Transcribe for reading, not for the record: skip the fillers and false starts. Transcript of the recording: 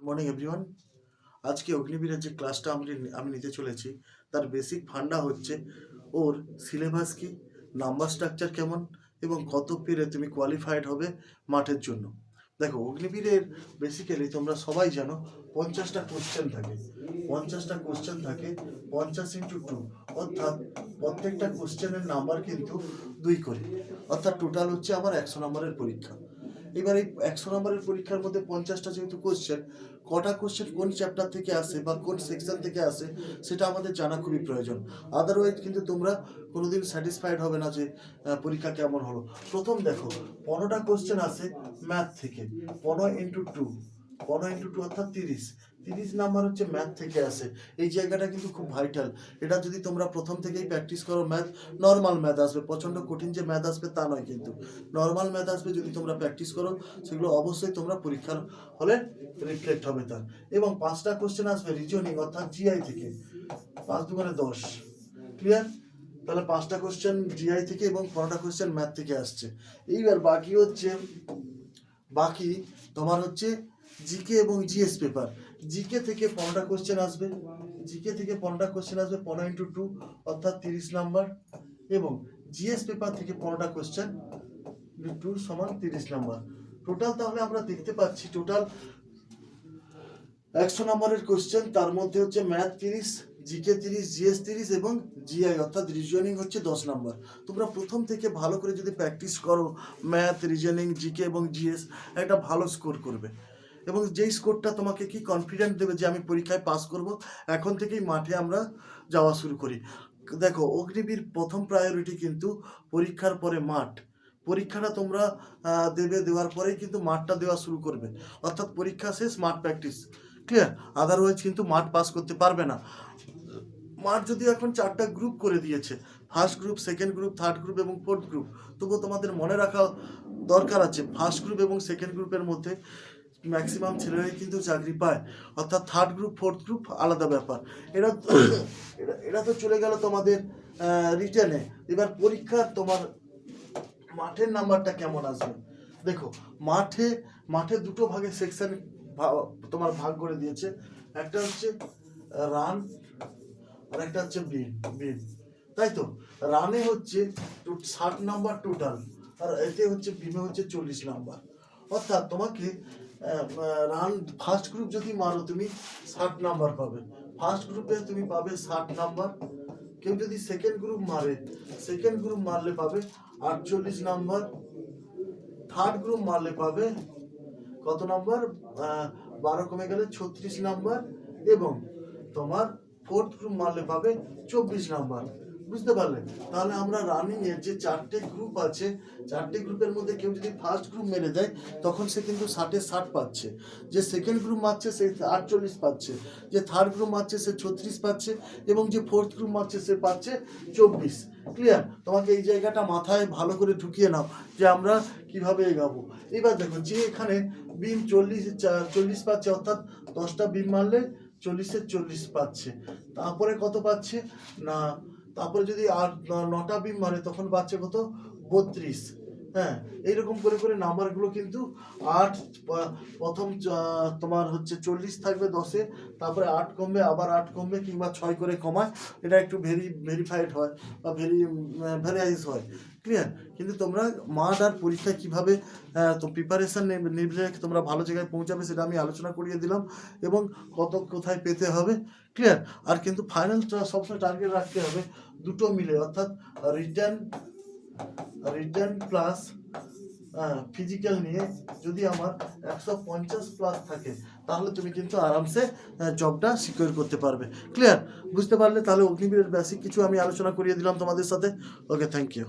Morning everyone. আজকে অগ্নিবীরের যে ক্লাসটা আমি নিতে চলেছি তার বেসিক ফান্ডা হচ্ছে ওর সিলেবাস কি, নাম্বার স্ট্রাকচার কেমন এবং কত পেরে তুমি কোয়ালিফাইড হবে মাঠের জন্য। দেখো, অগ্নিবীরের বেসিক্যালি তোমরা সবাই জানো 50টা কোশ্চেন থাকে। 50টা কোশ্চেন থাকে 50x2, অর্থাৎ প্রত্যেকটা কোশ্চেনের নাম্বার কিন্তু 2 করে, অর্থাৎ টোটাল হচ্ছে আমার 100 নম্বরের পরীক্ষা। এবার এই 100 নম্বরের পরীক্ষার মধ্যে 50টা যেহেতু কোশ্চেন, কটা কোশ্চেন কোন চ্যাপ্টার থেকে আসে বা কোন সেকশন থেকে আসে সেটা আমাদের জানা খুবই প্রয়োজন। আদারওয়াইজ কিন্তু তোমরা কোনোদিন স্যাটিসফাইড হবে না যে পরীক্ষা কেমন হলো। প্রথম দেখো, 15টা কোশ্চেন আসে ম্যাথ থেকে। 15x2, 15x2 অর্থাৎ 30 নাম্বার হচ্ছে ম্যাথ থেকে আসে। এই জায়গাটা কিন্তু খুব ভাইটাল। এটা যদি তোমরা প্রথম থেকেই প্র্যাকটিস করো, ম্যাথ নর্মাল ম্যাথ আসবে, প্রচণ্ড কঠিন যে ম্যাথ আসবে তা নয়, কিন্তু নর্মাল ম্যাথ আসবে। যদি তোমরা প্র্যাকটিস করো সেগুলো অবশ্যই তোমরা পরীক্ষার হলে রিফ্লেক্ট হবে তার। এবং 5টা কোশ্চেন আসবে রিজনিং অর্থাৎ জিআই থেকে। 5 দুগুণে 10, ক্লিয়ার? তাহলে 5টা কোশ্চেন জিআই থেকে এবং 15টা কোশ্চেন ম্যাথ থেকে আসছে। এইবার বাকি তোমার হচ্ছে জিকে এবং জিএস পেপার। জিকে থেকে 15টা কোশ্চেন আসবে। 15x2 অর্থাৎ 30 নাম্বার, এবং জিএস পেপার থেকে 15টা কোশ্চেন 2 সমান 30 নাম্বার। টোটাল তাহলে আমরা দেখতে পাচ্ছি টোটাল 100 নম্বরের কোশ্চেন, তার মধ্যে হচ্ছে ম্যাথ 30, জিকে 30, জিএস 30 এবং জিআই অর্থাৎ রিজনিং হচ্ছে 10 নম্বর। তোমরা প্রথম থেকে ভালো করে যদি প্র্যাকটিস করো ম্যাথ, রিজনিং, জিকে এবং জিএস, একটা ভালো স্কোর করবে। এবং যেই স্কোরটা তোমাকে কি কনফিডেন্ট দেবে যে আমি পরীক্ষায় পাস করব, এখন থেকেই মাঠে আমরা যাওয়া শুরু করি। দেখো, অগ্নিবীর প্রথম প্রায়োরিটি কিন্তু পরীক্ষার পরে মাঠ। পরীক্ষাটা তোমরা দেওয়ার পরেই কিন্তু মাঠটা দেওয়া শুরু করবে, অর্থাৎ পরীক্ষা শেষ মাঠ প্র্যাকটিস, ক্লিয়ার? আদারওয়াইজ কিন্তু মাঠ পাস করতে পারবে না। মাঠ যদি এখন 4টা গ্রুপ করে দিয়েছে, first group, second group, third group এবং ফোর্থ গ্রুপ, তবুও তোমাদের মনে রাখা দরকার আছে ফার্স্ট গ্রুপ এবং সেকেন্ড গ্রুপের মধ্যে ম্যাক্সিমাম ছেলেরাই কিন্তু চাকরি পায়, অর্থাৎ থার্ড গ্রুপ, ফোর্থ গ্রুপ আলাদা ব্যাপার। এটা তো চলে গেল তোমাদের রিটেনে। এবার পরীক্ষার তোমার মাঠের নাম্বারটা কেমন আসবে। দেখো, মাঠে দুটো ভাগে সেকশন তোমার ভাগ করে দিয়েছে। একটা হচ্ছে রান আর একটা হচ্ছে বিন, তাই তো? রানে হচ্ছে 60 নাম্বার টোটাল, আর এতে হচ্ছে বিমে হচ্ছে 40 নাম্বার। অর্থাৎ তোমাকে রান ফার্স্ট গ্রুপ যদি মারো তুমি 60 নাম্বার পাবে, ফার্স্ট গ্রুপে তুমি পাবে 60 নাম্বার। কেউ যদি সেকেন্ড গ্রুপ মারলে পাবে 48 নাম্বার। থার্ড গ্রুপ মারলে পাবে কত নাম্বার? 12 কমে গেলে 36 নাম্বার। এবং তোমার ফোর্থ গ্রুপ মারলে পাবে 24 নাম্বার। বুঝতে পারলে? তাহলে আমরা রানিং এর যে 4টে গ্রুপ আছে, 4টে গ্রুপের মধ্যে কেউ যদি ফার্স্ট গ্রুপ মেরে দেয় তখন সে কিন্তু 60-এ 60 পাচ্ছে। যে সেকেন্ড গ্রুপ মারছে সে 48 পাচ্ছে, যে থার্ড গ্রুপ মারছে সে 36 পাচ্ছে, এবং যে ফোর্থ গ্রুপ মারছে সে পাচ্ছে 24। ক্লিয়ার? তোমাকে এই জায়গাটা মাথায় ভালো করে ঢুকিয়ে নাও যে আমরা কিভাবে এগাবো। এবার দেখো, যে এখানে বিম 40 পাচ্ছে, অর্থাৎ 10টা বিম মারলে 40-এ 40 পাচ্ছে। তারপরে কত পাচ্ছে না, তারপরে যদি আর 9টা বিম মারে তখন পাচ্ছে কত? 32। হ্যাঁ, এইরকম করে করে নাম্বারগুলো কিন্তু 8 প্রথম তোমার হচ্ছে 40 থাকবে 10-এ, তারপরে 8 কমবে, আবার 8 কমবে, কিংবা 6 করে কমায়। এটা একটু ভেরিফাইড হয় বা ভ্যারিয়াইজ হয়, ক্লিয়ার? কিন্তু তোমরা মাঠ আর পরীক্ষায় কীভাবে তো প্রিপারেশান নেবে তোমরা ভালো জায়গায় পৌঁছাবে সেটা আমি আলোচনা করিয়ে দিলাম, এবং কোথায় পেতে হবে, ক্লিয়ার? আর কিন্তু ফাইনাল সবসময় টার্গেট রাখতে হবে দুটো মিলে, অর্থাৎ রিটার্ন প্লাস ফিজিক্যাল নিয়ে যদি আমার 150 প্লাস থাকে তাহলে তুমি কিন্তু আরামসে জবটা সিকিউর করতে পারবে, ক্লিয়ার? বুঝতে পারলে? তাহলে অগ্নিবীরের বেসিক কিছু আমি আলোচনা করিয়ে দিলাম তোমাদের সাথে। ওকে, থ্যাংক ইউ।